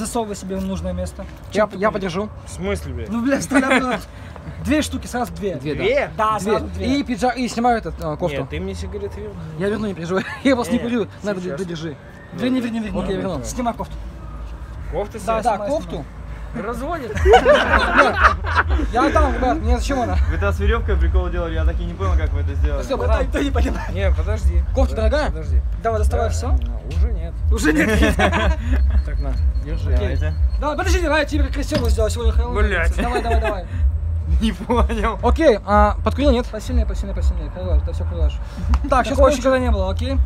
засовывай себе в нужное место. Я подержу. В смысле, блядь? Ну, бля, вставляй. 2 штуки, сразу 2. Две? Да, Две. сразу 2. И пиджак, и снимаю этот кофту. Нет, ты мне сигареты верни. Я верну, не переживай. Я просто не Нет, курю. Надо, сейчас. держи. Верни, я верну. Давай. Снимай кофту. Кофты Да, снять? да, кофту. Разводит. Я отдам, ребят, мне зачем она? Вы тогда с веревкой прикол делали, я так и не понял, как вы это сделали. Все, братан. Никто не понимает. Не, подожди. Кофта дорогая? Подожди. Давай, доставай Да, все. Уже нет. Уже нет. Так, на, держи. Давайте. Давай, подожди, давай я тебе красиво сделаю сегодня Хэллоуин. Блядь. Давай. Не понял. Окей, подкурил, нет? Посильнее. Хорош, это все хорош. Так, сейчас Такого никогда не было, окей?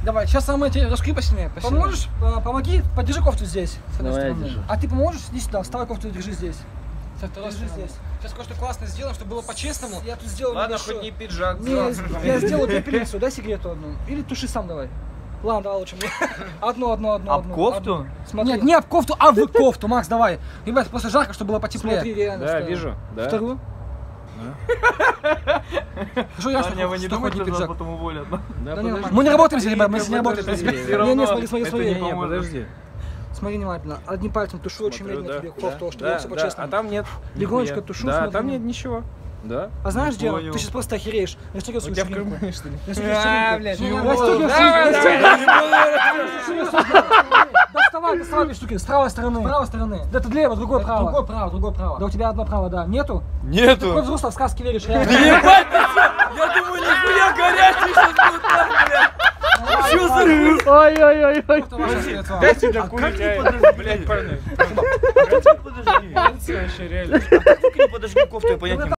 Давай, сейчас самое тебе раскрой посильнее. Поможешь? Помоги, подержи кофту здесь. С одной Давай я стороны. держу. А ты поможешь? Иди сюда, вставай кофту и держи здесь. Держи здесь. Сейчас кое-что классно сделаем, чтобы было по-честному. Я тут сделаю Ладно, небольшой- хоть не пиджак. Не, я сделаю пепельницу, дай сигарету одну. Или туши сам давай. Ладно, давай лучше мне. Одну. Об кофту? Смотри. Нет, не об кофту, а в кофту, Макс, давай. Ребят, просто жарко, чтобы было потеплее. Смотри, реально. Да, что- вижу. Да. Вторую. Что ясно, Ладно, вы не что думаете, хоть что пиджак. потом уволят? Да, не, подожди. нормально. Мы не работаем здесь, ребят, мы здесь не работаем. в принципе. Все равно Не, смотри, это смотри. не Не, поможет. подожди. Смотри внимательно. Одним пальцем тушу очень Смотрю, медленно да. тебе кофту, чтобы Да, было все да. по-честному. А там нет. Легонечко нихуя. тушу, Да, смотри. там нет ничего. Да. А знаешь, Не дело? понял. Ты сейчас просто охереешь. Расстегивай У свою тебя в ширинку. кармане, что ли? Расстегивай блядь. ширинку. не Расстегивай Давай, Доставай две штуки. С правой стороны. С правой стороны. Да это лево, другое право. Другое право. Да у тебя одно право, да. Нету? Ты Нету. хоть взрослый в сказки веришь, реально. Я думаю, нихуя горячий сейчас будет так, блядь. Чё за... Ой-ой-ой. Это ваше средство. Дайте А как докурить, не а, подожди? блядь, парни. Подожди. Вообще реально. Как не подожди кофту, я понять не могу.